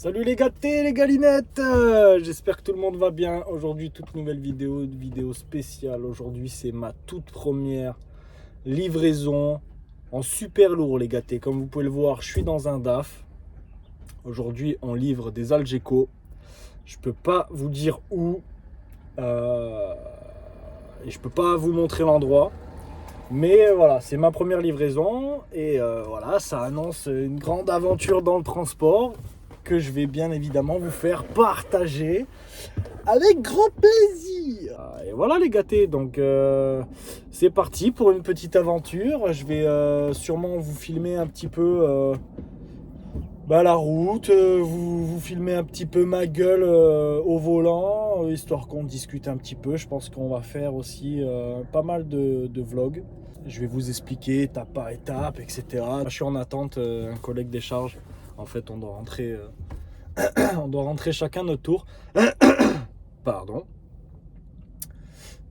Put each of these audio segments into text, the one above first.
Salut les gâtés, les galinettes, j'espère que tout le monde va bien. Aujourd'hui, toute nouvelle vidéo spéciale. Aujourd'hui, c'est ma toute première livraison en super lourd, les gâtés. Comme vous pouvez le voir, je suis dans un DAF. Aujourd'hui, on livre des Algeco. Je peux pas vous dire où et je peux pas vous montrer l'endroit. Mais voilà, c'est ma première livraison et voilà, ça annonce une grande aventure dans le transport que je vais bien évidemment vous faire partager avec grand plaisir. Et voilà les gâtés, donc c'est parti pour une petite aventure. Je vais sûrement vous filmer un petit peu la route, vous filmer un petit peu ma gueule au volant, histoire qu'on discute un petit peu. Je pense qu'on va faire aussi pas mal de vlogs. Je vais vous expliquer étape par étape, etc. Je suis en attente, un collègue décharge. En fait, on doit rentrer chacun notre tour. Pardon.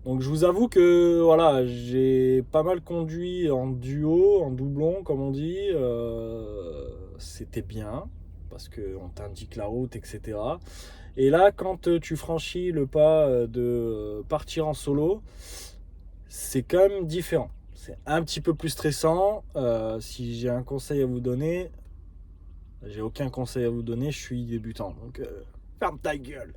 Donc je vous avoue que voilà, j'ai pas mal conduit en duo, en doublon, comme on dit. C'était bien, parce qu'on t'indique la route, etc. Et là, quand tu franchis le pas de partir en solo, c'est quand même différent. C'est un petit peu plus stressant. Si j'ai un conseil à vous donner, j'ai aucun conseil à vous donner, je suis débutant. Donc ferme ta gueule.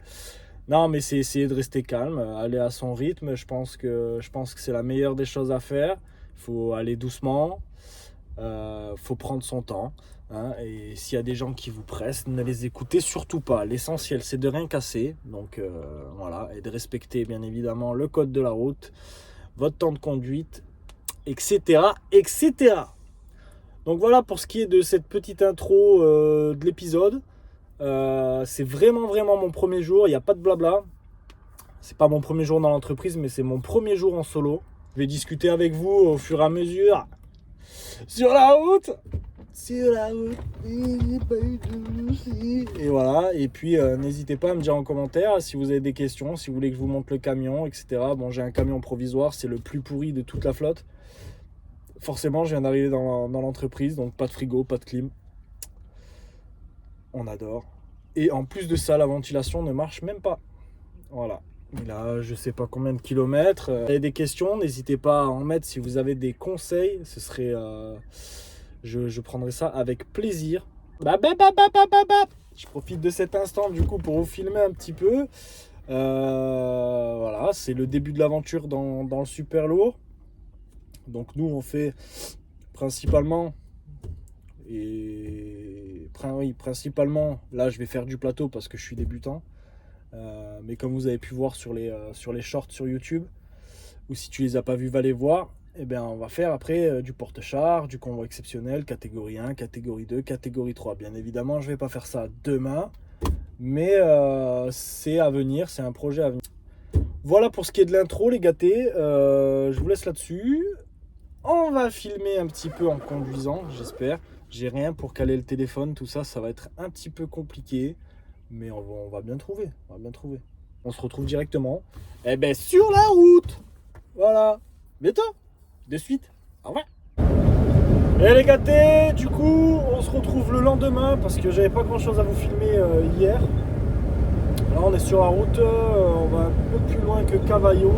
Non, mais c'est essayer de rester calme, aller à son rythme. Je pense que c'est la meilleure des choses à faire. Il faut aller doucement, faut prendre son temps. Hein, et s'il y a des gens qui vous pressent, ne les écoutez surtout pas. L'essentiel, c'est de rien casser. Donc voilà, et de respecter bien évidemment le code de la route, votre temps de conduite, etc., etc. Donc voilà pour ce qui est de cette petite intro de l'épisode. C'est vraiment mon premier jour, il n'y a pas de blabla. C'est pas mon premier jour dans l'entreprise, mais c'est mon premier jour en solo. Je vais discuter avec vous au fur et à mesure. Sur la route, il n'y a pas eu de soucis. Et voilà, et puis n'hésitez pas à me dire en commentaire si vous avez des questions, si vous voulez que je vous montre le camion, etc. Bon, j'ai un camion provisoire, c'est le plus pourri de toute la flotte. Forcément, je viens d'arriver dans l'entreprise, donc pas de frigo, pas de clim. On adore. Et en plus de ça, la ventilation ne marche même pas. Voilà. Il a je sais pas combien de kilomètres. Si vous avez des questions, n'hésitez pas à en mettre. Si vous avez des conseils, ce serait... je prendrai ça avec plaisir. Je profite de cet instant du coup pour vous filmer un petit peu. Voilà, c'est le début de l'aventure dans le super lourd. Donc nous on fait principalement là je vais faire du plateau parce que je suis débutant, mais comme vous avez pu voir sur les shorts sur YouTube, ou si tu les as pas vus, va les voir. Et bien on va faire après du porte-char, du convoi exceptionnel, catégorie 1, catégorie 2, catégorie 3. Bien évidemment je vais pas faire ça demain, mais c'est à venir, c'est un projet à venir. Voilà pour ce qui est de l'intro les gâtés, je vous laisse là-dessus. On va filmer un petit peu en conduisant, j'espère. J'ai rien pour caler le téléphone, tout ça, ça va être un petit peu compliqué. Mais on va bien trouver, On se retrouve directement sur la route. Voilà. Bientôt. De suite. Au revoir. Et les gâtés, du coup, on se retrouve le lendemain parce que j'avais pas grand chose à vous filmer hier. Là, on est sur la route, on va un peu plus loin que Cavaillon.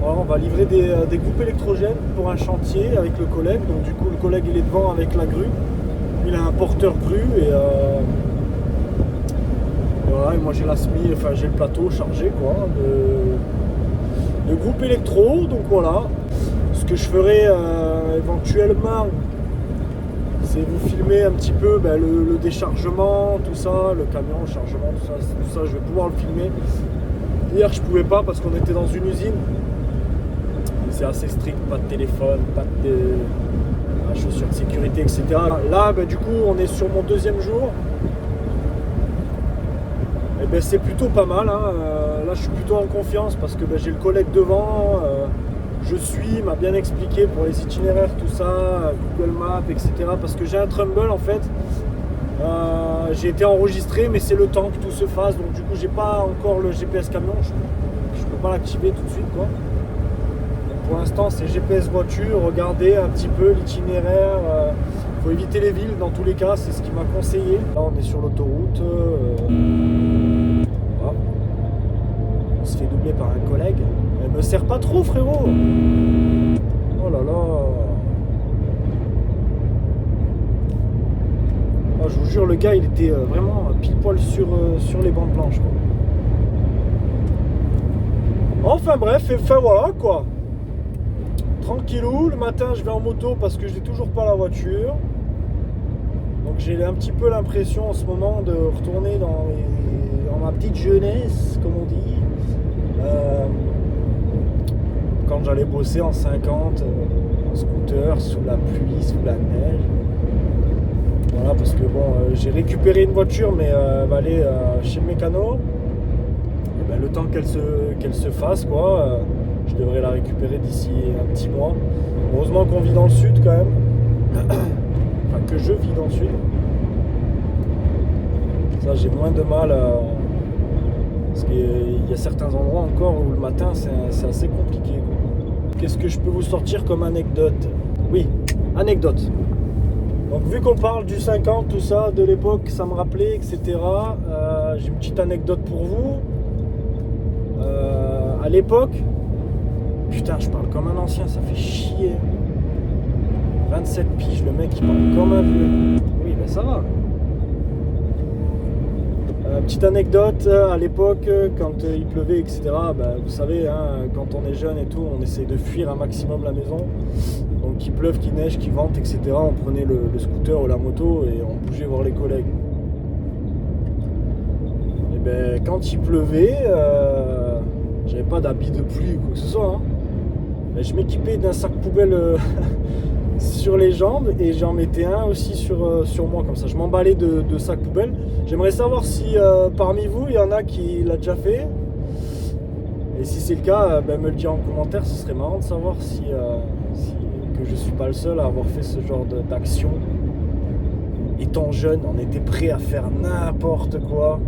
Voilà, on va livrer des groupes électrogènes pour un chantier avec le collègue. Donc du coup le collègue il est devant avec la grue. Il a un porteur grue et voilà, et moi j'ai j'ai le plateau chargé quoi de groupes électro. Donc voilà. Ce que je ferai éventuellement, c'est vous filmer un petit peu le déchargement, tout ça, le camion, le chargement, tout ça, je vais pouvoir le filmer. Hier je pouvais pas parce qu'on était dans une usine. C'est assez strict, pas de téléphone, pas de chaussures de sécurité, etc. Là, du coup, on est sur mon deuxième jour. Et c'est plutôt pas mal. Hein. Là, je suis plutôt en confiance parce que j'ai le collègue devant. Il m'a bien expliqué pour les itinéraires, tout ça, Google Maps, etc. Parce que j'ai un Trumbull en fait. J'ai été enregistré, mais c'est le temps que tout se fasse. Donc, du coup, j'ai pas encore le GPS camion. Je peux pas l'activer tout de suite, quoi. Pour l'instant, c'est GPS voiture, regardez un petit peu l'itinéraire, Faut éviter les villes dans tous les cas, c'est ce qu'il m'a conseillé. Là on est sur l'autoroute. Voilà. On se fait doubler par un collègue. Elle me sert pas trop frérot. Oh là là. Oh, je vous jure le gars il était vraiment pile poil sur les bandes blanches quoi. Enfin bref, voilà quoi. Tranquillou, le matin je vais en moto parce que j'ai toujours pas la voiture. Donc j'ai un petit peu l'impression en ce moment de retourner dans ma petite jeunesse, comme on dit. Quand j'allais bosser en 50, en scooter, sous la pluie, sous la neige. Voilà, parce que bon, j'ai récupéré une voiture, mais elle va aller chez le mécano. Et ben, le temps qu'elle se fasse, quoi, je devrais la récupérer d'ici un petit mois. Heureusement qu'on vit dans le sud quand même. Enfin, que je vis dans le sud. Ça, j'ai moins de mal parce qu'il y a certains endroits encore où le matin, c'est assez compliqué, quoi. Qu'est-ce que je peux vous sortir comme anecdote? Oui, anecdote. Donc vu qu'on parle du 50, tout ça, de l'époque, ça me rappelait, etc. J'ai une petite anecdote pour vous. À l'époque, putain, je parle comme un ancien, ça fait chier. 27 piges, le mec il parle comme un vieux. Oui, ben ça va. Petite anecdote, à l'époque, quand il pleuvait, etc., ben, vous savez, hein, quand on est jeune et tout, on essaie de fuir un maximum la maison. Donc qu'il pleuve, qu'il neige, qu'il vente, etc., on prenait le scooter ou la moto et on bougeait voir les collègues. Et ben, quand il pleuvait, j'avais pas d'habit de pluie ou quoi que ce soit. Hein. Ben, je m'équipais d'un sac poubelle sur les jambes et j'en mettais un aussi sur moi, comme ça. Je m'emballais de sac poubelle. J'aimerais savoir si parmi vous, il y en a qui l'a déjà fait. Et si c'est le cas, ben, me le dire en commentaire, ce serait marrant de savoir si que je suis pas le seul à avoir fait ce genre d'action. Étant jeune, on était prêt à faire n'importe quoi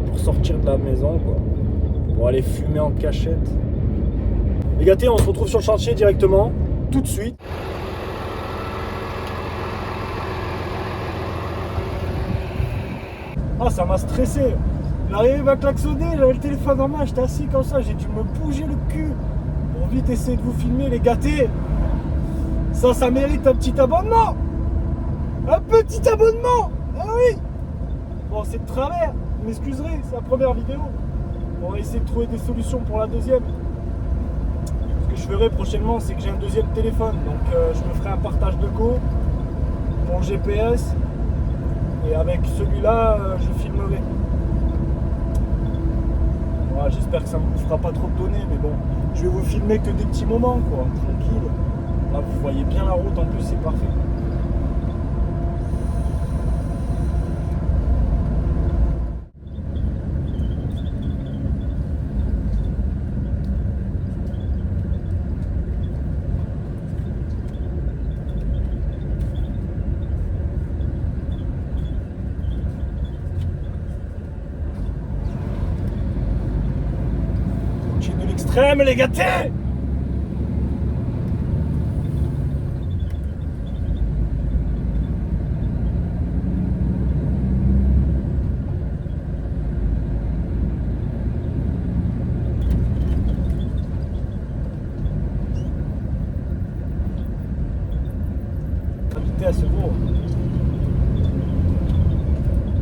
pour sortir de la maison, quoi, pour aller fumer en cachette. Les gâtés, on se retrouve sur le chantier directement, tout de suite. Ah, ça m'a stressé. L'arrivée m'a klaxonné, j'avais le téléphone en main, j'étais assis comme ça, j'ai dû me bouger le cul pour vite essayer de vous filmer, les gâtés. Ça mérite un petit abonnement. Un petit abonnement. Ah oui. Bon, c'est de travers, vous m'excuserez, c'est la première vidéo. On va essayer de trouver des solutions pour la deuxième. Ce que je ferai prochainement, c'est que j'ai un deuxième téléphone. Donc je me ferai un partage de co pour le GPS. Et avec celui-là, je filmerai. Voilà, j'espère que ça ne me fera pas trop de données, mais bon, je vais vous filmer que des petits moments, quoi, tranquille. Là, vous voyez bien la route, en plus, c'est parfait. Continue de l'extrême, les gâtés! À ce gros.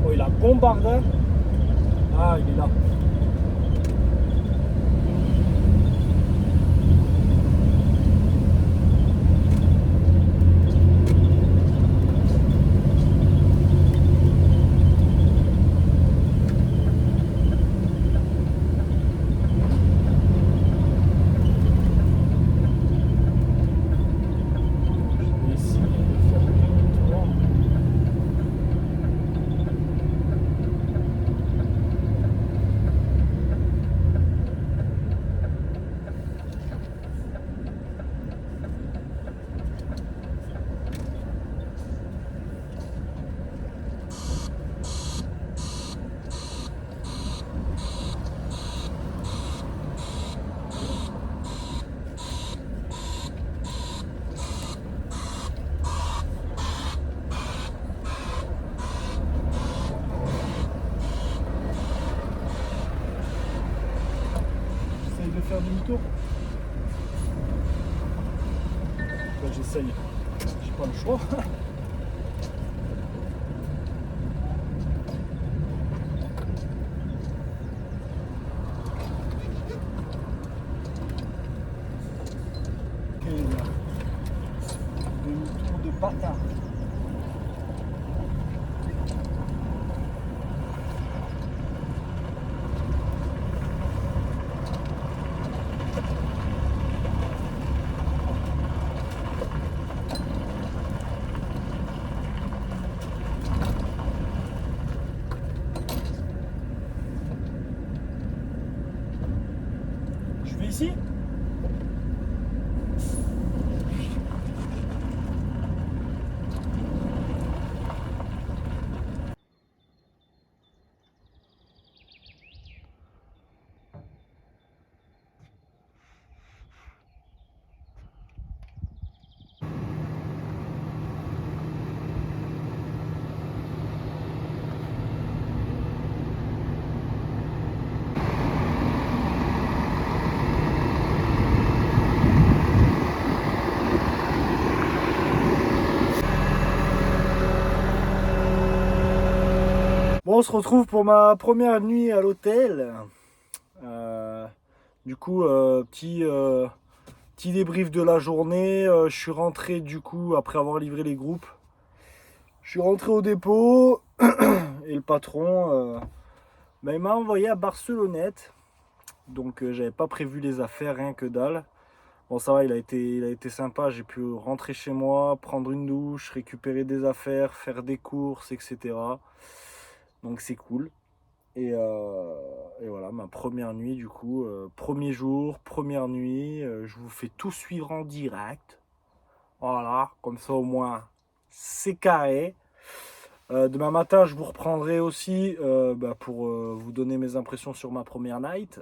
Oh, il a bombardé. Ah, il est là. faire demi-tour. Là, j'essaye. J'ai pas le choix. Demi-tour de bâtard. Je vais ici. Bon, on se retrouve pour ma première nuit à l'hôtel. Du coup, petit débrief de la journée. Je suis rentré du coup après avoir livré les groupes. Je suis rentré au dépôt et le patron il m'a envoyé à Barcelonnette. Donc j'avais pas prévu les affaires, rien que dalle. Bon, ça va, il a été sympa. J'ai pu rentrer chez moi, prendre une douche, récupérer des affaires, faire des courses, etc. Donc c'est cool. Et voilà, ma première nuit du coup. Premier jour, première nuit. Je vous fais tout suivre en direct. Voilà, comme ça au moins c'est carré. Demain matin, je vous reprendrai aussi pour vous donner mes impressions sur ma première night.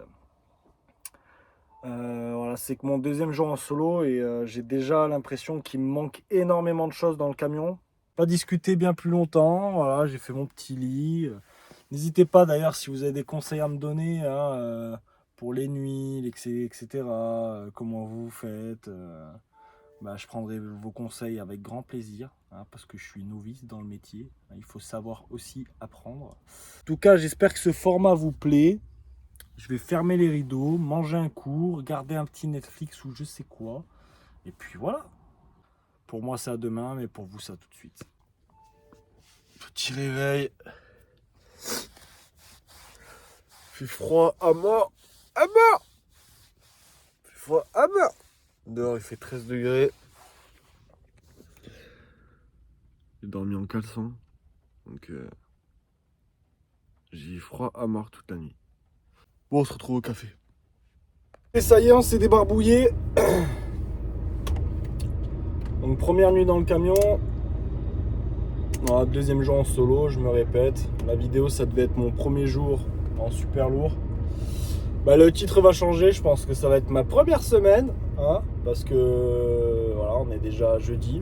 Voilà, c'est que mon deuxième jour en solo et j'ai déjà l'impression qu'il me manque énormément de choses dans le camion. Pas discuter bien plus longtemps, voilà, j'ai fait mon petit lit. N'hésitez pas d'ailleurs si vous avez des conseils à me donner pour les nuits, etc. Comment vous faites. Je prendrai vos conseils avec grand plaisir parce que je suis novice dans le métier. Il faut savoir aussi apprendre. En tout cas, j'espère que ce format vous plaît. Je vais fermer les rideaux, manger un coup, regarder un petit Netflix ou je sais quoi. Et puis voilà. Pour moi, c'est à demain, mais pour vous, ça tout de suite. Petit réveil. Il fait froid à mort. À mort. Il fait froid à mort. Dehors, il fait 13 degrés. J'ai dormi en caleçon. Donc, j'ai eu froid à mort toute la nuit. Bon, on se retrouve au café. Et ça y est, on s'est débarbouillé. Donc première nuit dans le camion. Voilà, deuxième jour en solo, je me répète. La vidéo, ça devait être mon premier jour en super lourd. Le titre va changer, je pense que ça va être ma première semaine. Parce que voilà, on est déjà jeudi.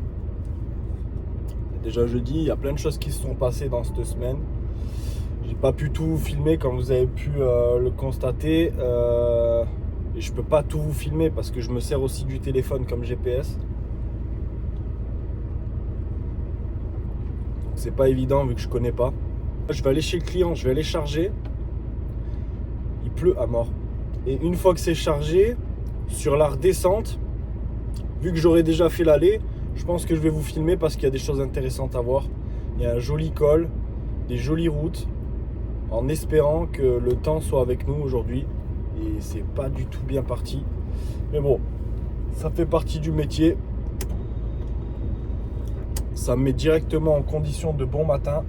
Il y a plein de choses qui se sont passées dans cette semaine. J'ai pas pu tout vous filmer comme vous avez pu le constater. Et je peux pas tout vous filmer parce que je me sers aussi du téléphone comme GPS. C'est pas évident vu que je connais pas. Je vais aller chez le client, je vais aller charger. Il pleut à mort. Et une fois que c'est chargé, sur la redescente, vu que j'aurai déjà fait l'aller, je pense que je vais vous filmer parce qu'il y a des choses intéressantes à voir. Il y a un joli col, des jolies routes, en espérant que le temps soit avec nous aujourd'hui. Et c'est pas du tout bien parti. Mais bon, ça fait partie du métier. Ça me met directement en condition de bon matin.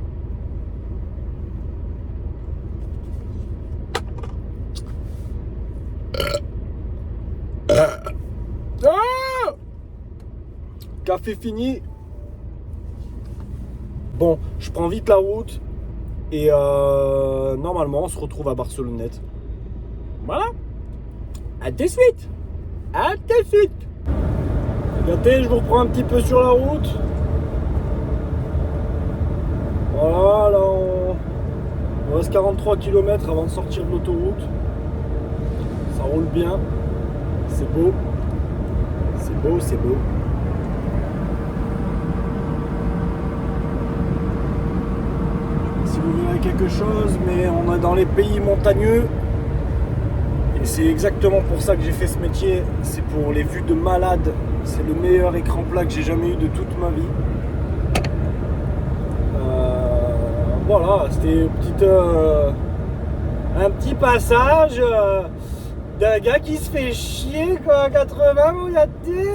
Café fini. Bon, je prends vite la route. Et normalement, on se retrouve à Barcelonnette. Voilà. À de suite. À de suite. Regardez, je vous reprends un petit peu sur la route. Voilà, là, il reste 43 km avant de sortir de l'autoroute. Ça roule bien. C'est beau. C'est beau, c'est beau. Si vous verrez quelque chose, mais on est dans les pays montagneux. Et c'est exactement pour ça que j'ai fait ce métier. C'est pour les vues de malade. C'est le meilleur écran plat que j'ai jamais eu de toute ma vie. Voilà, c'était un petit passage d'un gars qui se fait chier quoi, à 80, où il y a des...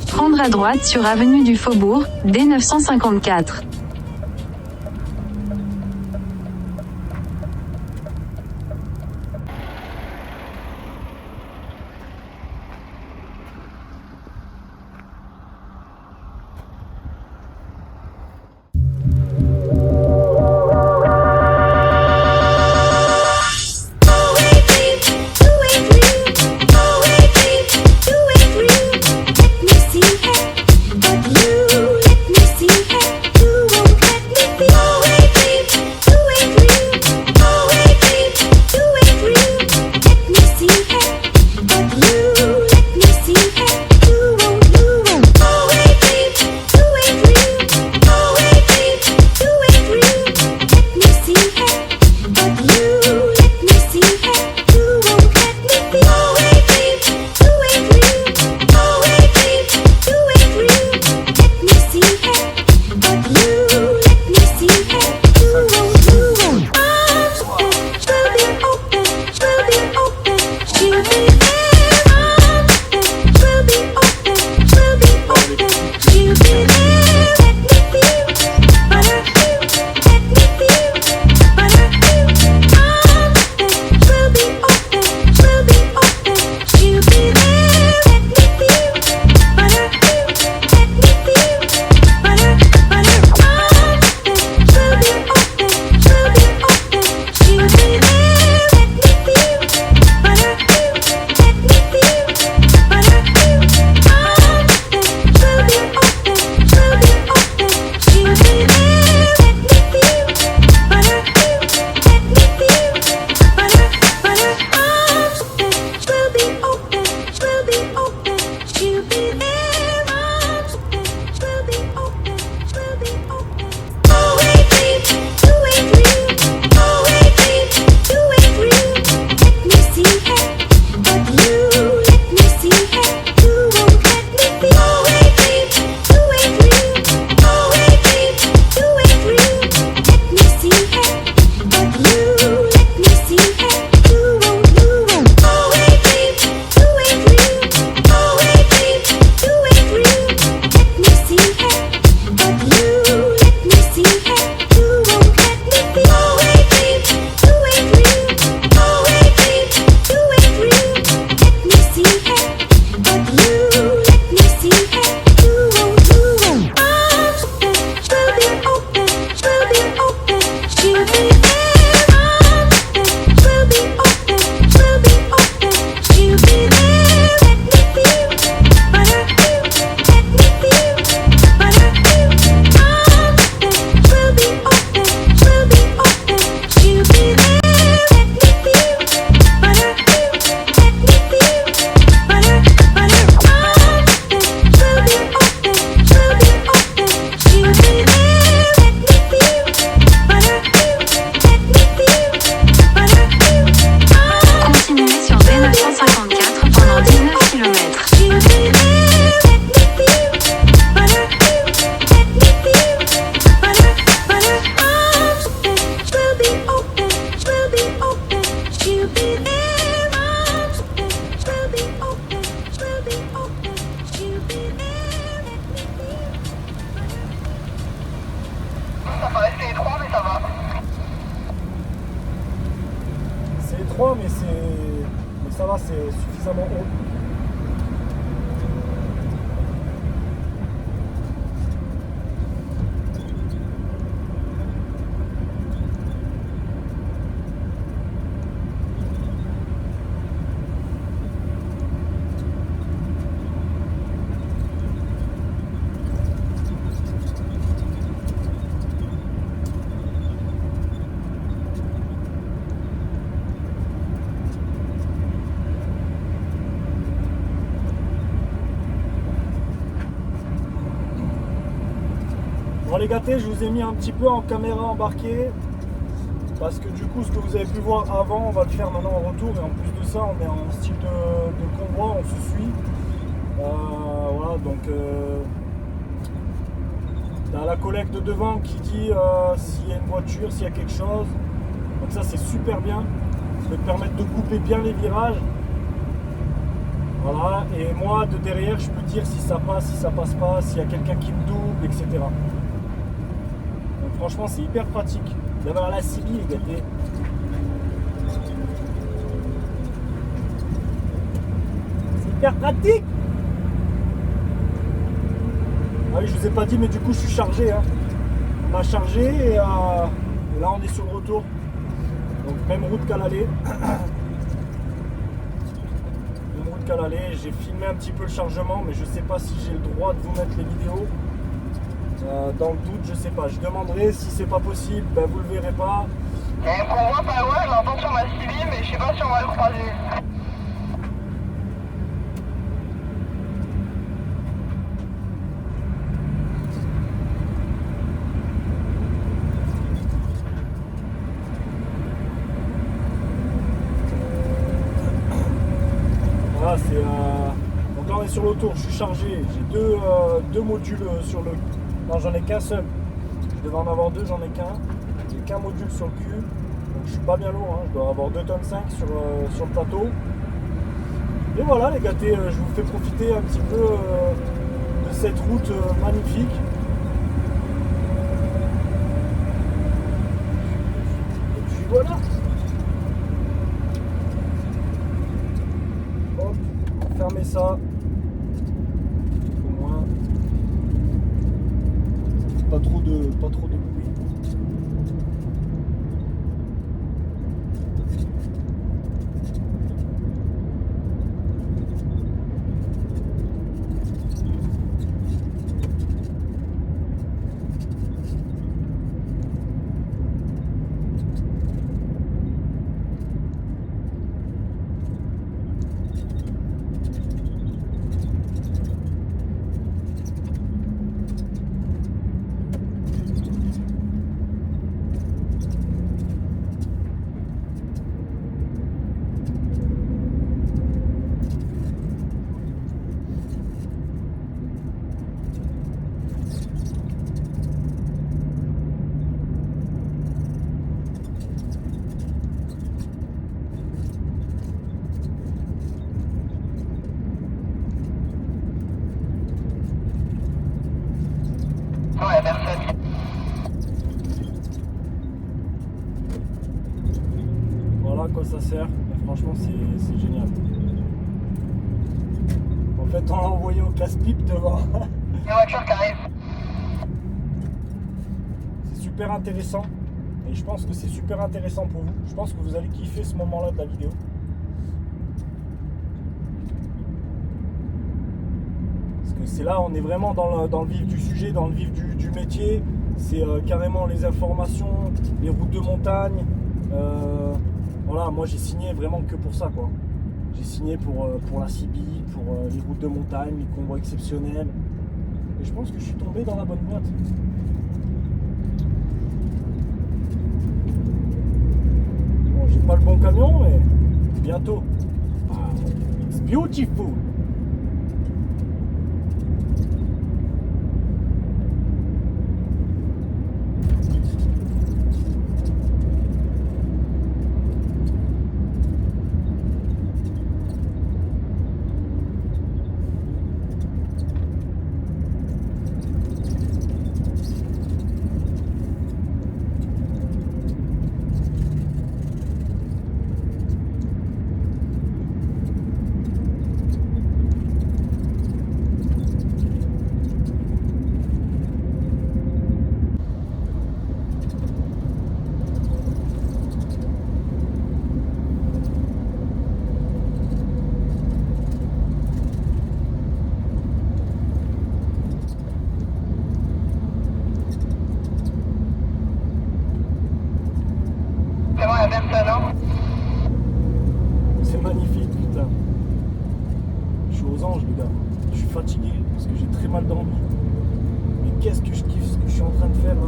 Prendre à droite sur avenue du Faubourg, D954. c'est suffisamment haut. Bon les gâtés, je vous ai mis un petit peu en caméra embarquée parce que du coup ce que vous avez pu voir avant, on va le faire maintenant en retour, et en plus de ça on est en style de convoi, on se suit. Voilà, donc t'as la collègue de devant qui dit s'il y a une voiture, s'il y a quelque chose. Donc ça c'est super bien, ça peut te permettre de couper bien les virages. Voilà, et moi de derrière je peux dire si ça passe, si ça passe pas, s'il y a quelqu'un qui me double, etc. Donc franchement c'est hyper pratique d'avoir la CB les gâtés. C'est hyper pratique. Ah oui, je vous ai pas dit, mais du coup je suis chargé, hein. On m'a chargé et là on est sur le retour. Donc même route qu'à l'aller. Qu'à l'aller, j'ai filmé un petit peu le chargement, mais je sais pas si j'ai le droit de vous mettre les vidéos. Dans le doute, je sais pas. Je demanderai, si c'est pas possible, ben vous le verrez pas. Il y a un convoi pas loin, je l'entends sur ma CB, mais je sais pas si on va le croiser. Voilà, c'est donc là on est sur l'autour, je suis chargé, j'ai deux modules sur le. Non, j'en ai qu'un seul. Je devais en avoir deux, j'en ai qu'un. J'ai qu'un module sur le cul. Donc je suis pas bien lourd, hein. Je dois avoir 2,5 tonnes sur le plateau. Et voilà les gâtés, je vous fais profiter un petit peu de cette route magnifique. Et puis voilà. Hop, fermez ça. Au moins, pas trop de bruit. Ouais, personne. Voilà à quoi ça sert. Et franchement, c'est génial. En fait, on l'a envoyé au casse-pipe devant. Une voiture qui arrive. C'est super intéressant. Et je pense que c'est super intéressant pour vous. Je pense que vous allez kiffer ce moment-là de la vidéo. Parce que c'est là, on est vraiment dans le vif du sujet, dans le vif du métier. C'est carrément les informations, les routes de montagne. Voilà, moi j'ai signé vraiment que pour ça, quoi. J'ai signé pour la CB, pour les routes de montagne, les convois exceptionnels. Et je pense que je suis tombé dans la bonne boîte. Bon, j'ai pas le bon camion, mais bientôt. It's beautiful. mange les gars. Je suis fatigué parce que j'ai très mal dormi. Mais qu'est-ce que je kiffe ce que je suis en train de faire là.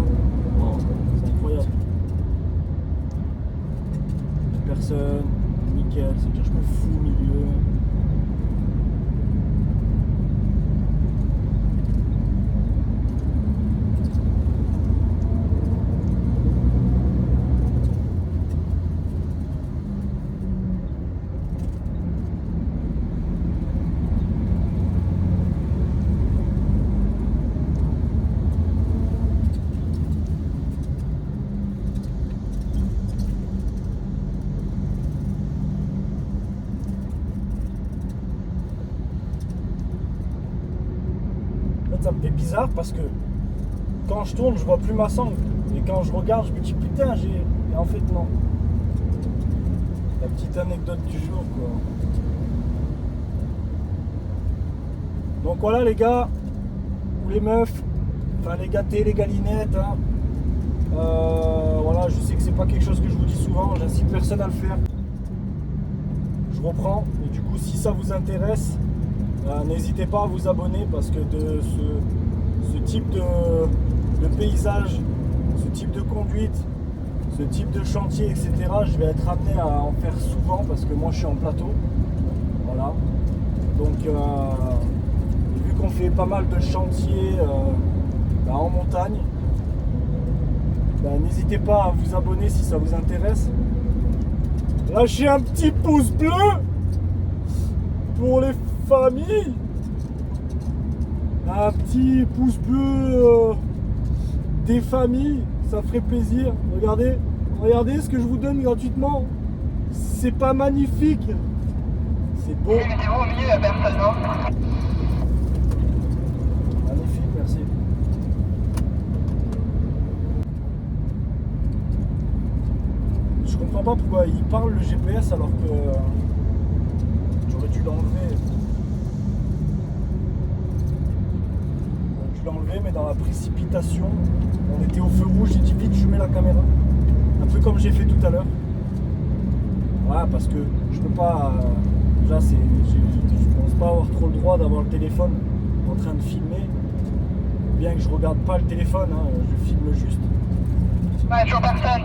Oh, c'est incroyable. Personne, nickel, c'est-à-dire je me fous au milieu. Ça me fait bizarre parce que quand je tourne, je vois plus ma sangle. Et quand je regarde, je me dis putain, j'ai. Et en fait, non. La petite anecdote du jour, quoi. Donc voilà, les gars, ou les meufs, enfin les gâtés, les galinettes. Hein. Voilà, je sais que c'est pas quelque chose que je vous dis souvent, j'incite personne à le faire. Je reprends. Et du coup, si ça vous intéresse, n'hésitez pas à vous abonner parce que de ce type de paysage, ce type de conduite, ce type de chantier, etc., je vais être amené à en faire souvent parce que moi je suis en plateau. Voilà. Donc, vu qu'on fait pas mal de chantiers en montagne, n'hésitez pas à vous abonner si ça vous intéresse. Lâchez un petit pouce bleu pour les famille, un petit pouce bleu des familles, ça ferait plaisir. Regardez ce que je vous donne gratuitement. C'est pas magnifique? C'est beau. Mettez-vous au milieu, la personne, non? Magnifique, merci. Je comprends pas pourquoi il parle le GPS alors que j'aurais dû l'enlever. Mais dans la précipitation, on était au feu rouge, j'ai dit vite je mets la caméra, un peu comme j'ai fait tout à l'heure. Voilà, parce que je peux pas, déjà je pense pas avoir trop le droit d'avoir le téléphone en train de filmer, bien que je regarde pas le téléphone, hein, je filme juste. Ouais, toujours personne.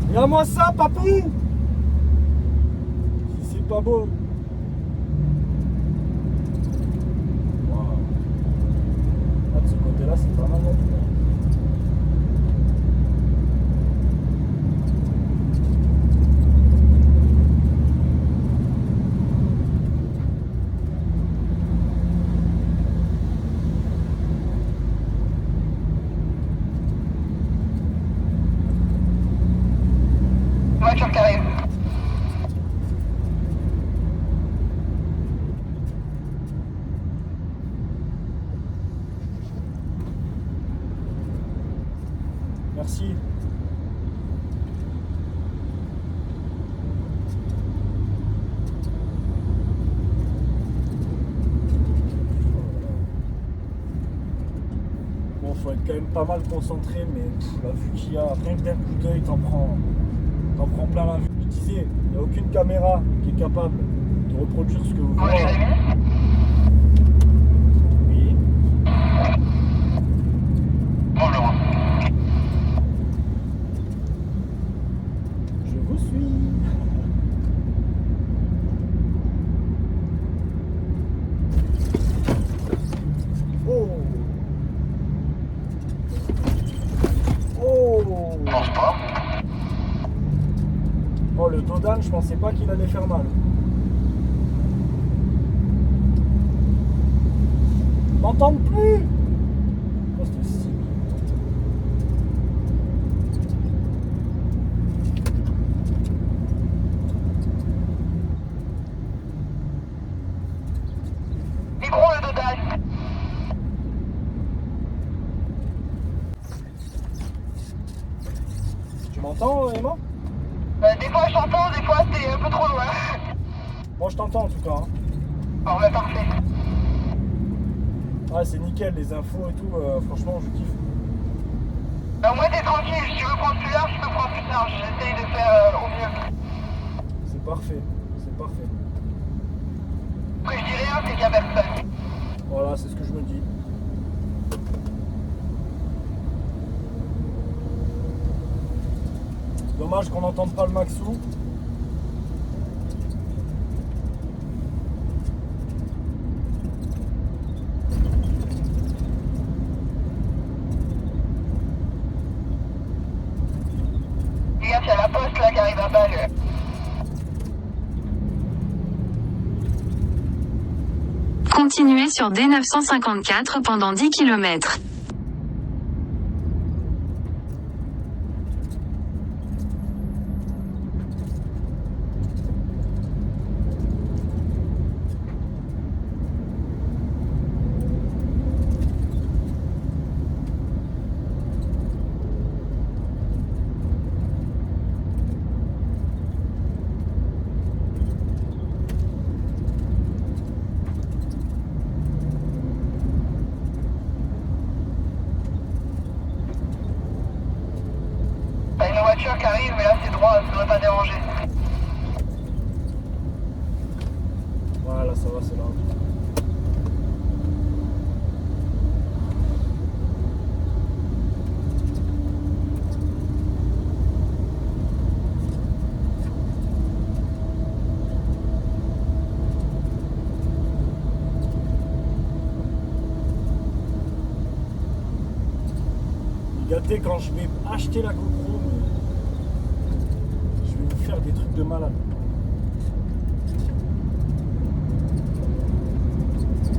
Regarde-moi ça, papou! Si c'est pas beau. Wow. Ah, de ce côté-là, c'est pas mal non plus. Voiture qui arrive. Merci. Bon, faut être quand même pas mal concentré, mais la vue qu'il y a, rien que d'un coup d'œil, t'en prends plein la vue. Je disais, il n'y a aucune caméra qui est capable de reproduire ce que vous Ouais, voyez. Oui. Bonjour. Je vous suis. Oh. Oh. Je pense pas. Oh, le dos d'âne, je pensais pas qu'il allait faire mal. M'entends plus. Oh, c'était si. Micro le dodage. Tu m'entends, Emma? Des fois je t'entends, des fois t'es un peu trop loin. Moi je t'entends en tout cas. Hein. Bon, bah, parfait. Ah, c'est nickel, les infos et tout, franchement je kiffe. Au moins, t'es tranquille. Si tu veux prendre plus large, je peux prendre plus large. J'essaye de faire au mieux. C'est parfait, c'est parfait. Ce que je dis rien, c'est qu'il n'y a personne. Voilà, c'est ce que je me dis. Dommage qu'on n'entende pas le Maxou. Les gars, il y a la poste là qui arrive à balle. Continuez sur D954 pendant 10 km. T'as une voiture qui arrive, mais là c'est droit, ça devrait pas déranger. Voilà, ça va, c'est là. Gâté quand je vais acheter la GoPro, je vais vous faire des trucs de malade.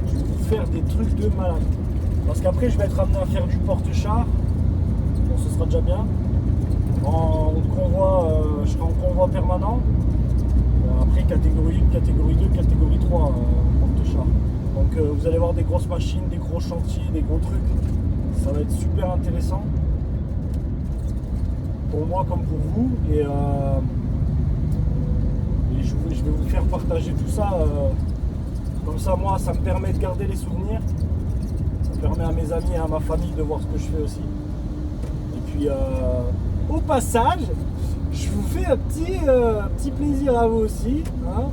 Je vais vous faire des trucs de malade. Parce qu'après je vais être amené à faire du porte-char. Bon, ce sera déjà bien. En convoi, je serai en convoi permanent. Après catégorie 1, catégorie 2, catégorie 3 porte-char. Donc vous allez voir des grosses machines, des gros chantiers, des gros trucs. Ça va être super intéressant pour moi comme pour vous et je vais vous faire partager tout ça comme ça. Moi ça me permet de garder les souvenirs, ça permet à mes amis et à ma famille de voir ce que je fais aussi, et puis au passage je vous fais un petit plaisir à vous aussi, hein,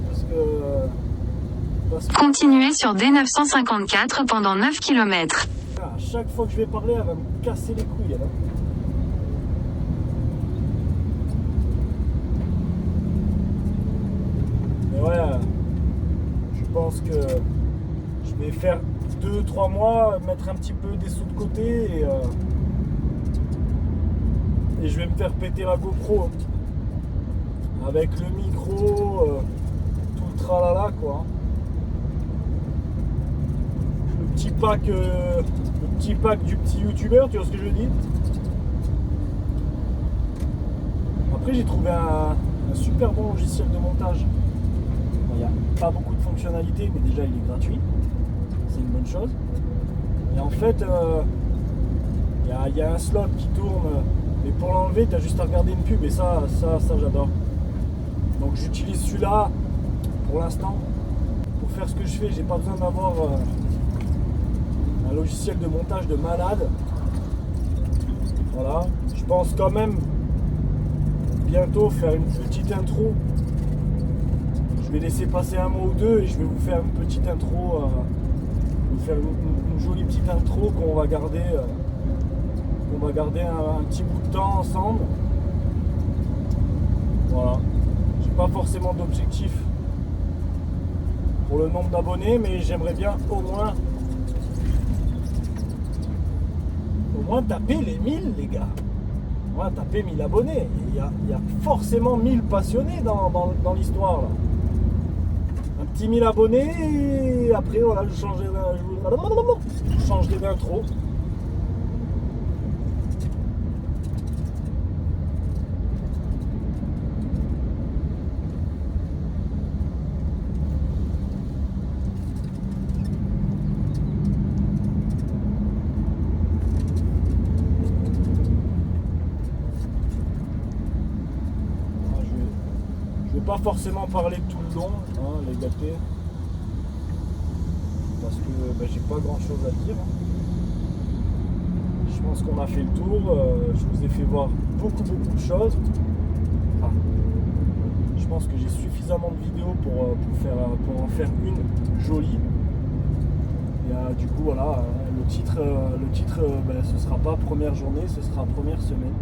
parce que Continuez sur D954 pendant 9 km. à chaque fois que je vais parler, elle va me casser les couilles. Elle, hein. Mais ouais, je pense que je vais faire 2-3 mois, mettre un petit peu des sous de côté et je vais me faire péter la GoPro. Avec le micro, tout le tralala quoi. Le petit pack du petit youtubeur, tu vois ce que je veux dire. Après j'ai trouvé un super bon logiciel de montage. Il n'y a pas beaucoup de fonctionnalités, mais déjà il est gratuit, c'est une bonne chose. Et en fait il y a un slot qui tourne, mais pour l'enlever tu as juste à regarder une pub, et ça j'adore. Donc j'utilise celui-là pour l'instant pour faire ce que je fais. J'ai pas besoin d'avoir un logiciel de montage de malade. Voilà, je pense quand même bientôt faire une petite intro. Je vais laisser passer un mois ou deux et je vais vous faire une petite intro, vous faire une jolie petite intro qu'on va garder un petit bout de temps ensemble. Voilà, j'ai pas forcément d'objectif pour le nombre d'abonnés, mais j'aimerais bien au moins taper les 1000, les gars. On va taper 1000 abonnés. Il y a forcément 1000 passionnés dans l'histoire là. Un petit 1000 abonnés et après voilà, je changerai d'intro. pas forcément parler tout le long, hein, les gâtés. Parce que j'ai pas grand chose à dire. Je pense qu'on a fait le tour. Je vous ai fait voir beaucoup de choses. Enfin, je pense que j'ai suffisamment de vidéos pour en faire une jolie. Et du coup voilà, le titre ce sera pas première journée, ce sera première semaine.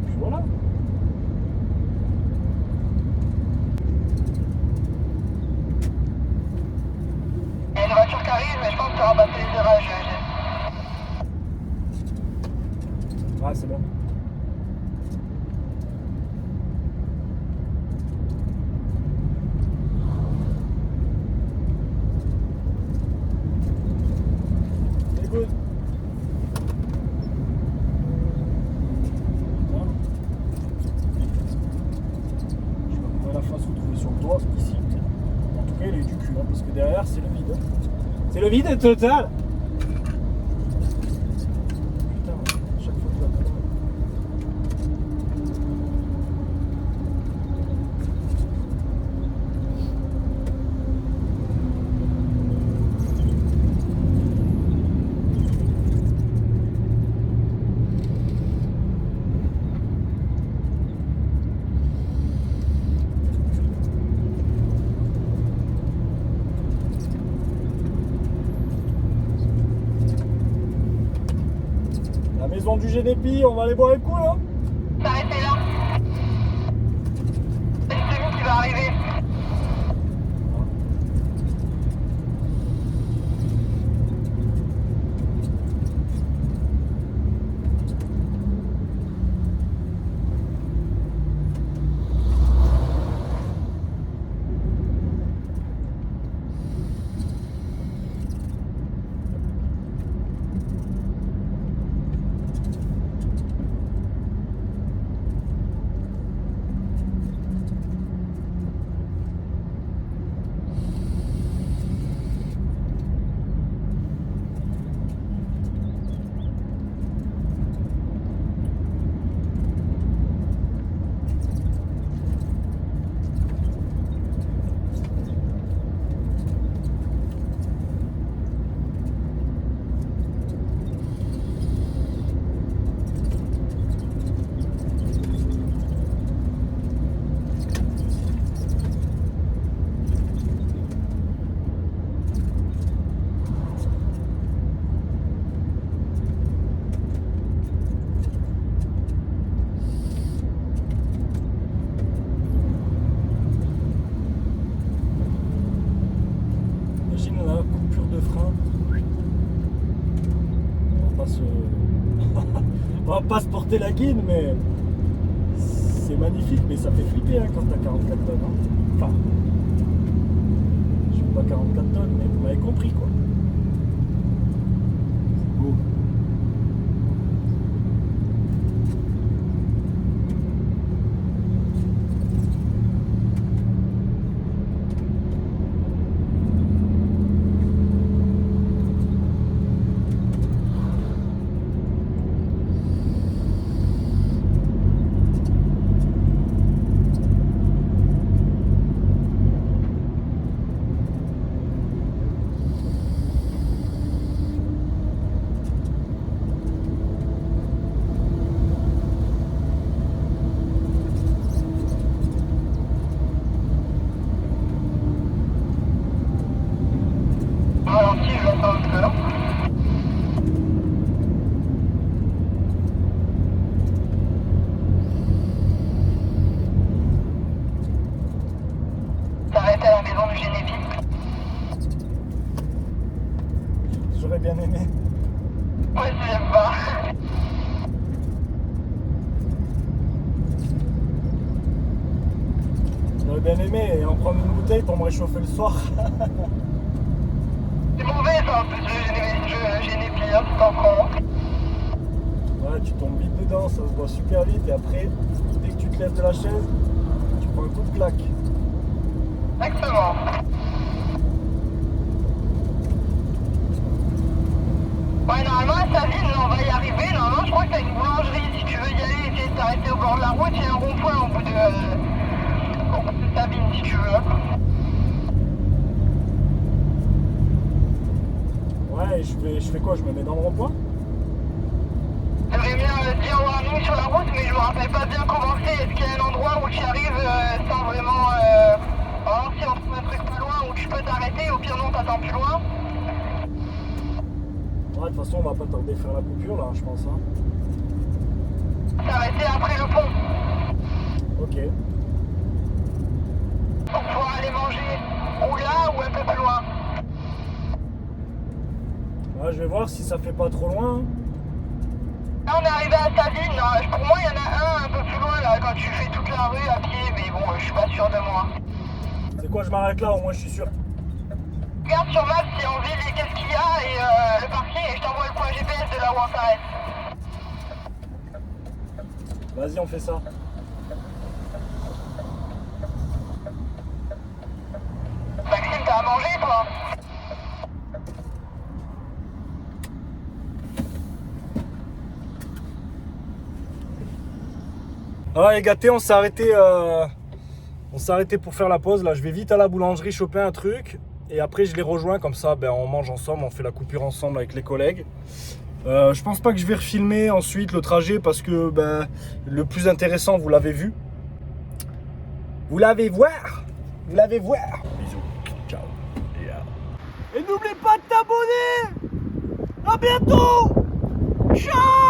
Puis voilà. Il y a une voiture qui arrive, mais je pense que tu auras passé les virages. Ah c'est bon. C'est good. Je sais pas comment la face vous trouvez sur le doigt ici. En tout cas il est du cul, hein, parce que derrière c'est le vide. C'est le vide total. Putain, à chaque fois que la caméra. La maison du Génépi, on va aller boire les coups là. S'arrêtez là. C'est celui qui va arriver. Imagine la coupure de frein. On va pas se porter la guine, mais c'est magnifique, mais ça fait flipper hein, quand t'as 44 tonnes. Hein. Enfin, je suis pas 44 tonnes, mais vous m'avez compris quoi. C'est beau. Ralenti, je vais attendre un peu là. T'arrêtes à la maison du Génépi. J'aurais bien aimé. Moi, je l'aime pas. J'aurais bien aimé et en prendre une bouteille pour me réchauffer le soir. C'est mauvais ça en plus, le Génépi, hein, tu t'en prends. Ouais, tu tombes vite dedans, ça se voit super vite et après, dès que tu te lèves de la chaise, tu prends un coup de claque. Exactement. Ouais, normalement, à Savine, on va y arriver. Normalement, je crois que t'as une boulangerie. Si tu veux y aller, essayer de t'arrêter au bord de la route, il y a un rond-point au bout de Sabine, si tu veux. Ouais, je fais quoi? Je me mets dans le rond-point? J'aimerais bien dire warning sur la route, mais je me rappelle pas bien comment c'est. Est-ce qu'il y a un endroit où tu arrives sans vraiment... Alors si on trouve un truc pas loin où tu peux t'arrêter, au pire non, t'attends plus loin. Ouais, de toute façon, on va pas tarder à faire la coupure, là, je pense. Hein. T'arrêter après le pont. Ok. Pour pouvoir aller manger ou là ou un peu plus loin. Ouais, je vais voir si ça fait pas trop loin. Hein. Là on est arrivé à Savine, pour moi il y en a un peu plus loin là quand tu fais toute la rue à pied, mais bon je suis pas sûr de moi. C'est quoi, je m'arrête là, au moins je suis sûr. Regarde sur Maps si en ville qu'est-ce qu'il y a et le parking et je t'envoie le point GPS de là où on s'arrête. Vas-y, on fait ça. Maxime, t'as à manger toi? Ah les gâtés, on s'est arrêté pour faire la pause. Là, je vais vite à la boulangerie choper un truc. Et après, je les rejoins. Comme ça, on mange ensemble. On fait la coupure ensemble avec les collègues. Je pense pas que je vais refilmer ensuite le trajet. Parce que le plus intéressant, vous l'avez vu. Vous l'avez voir. Vous l'avez voir. Bisous. Ciao. Et n'oublie pas de t'abonner. À bientôt. Ciao.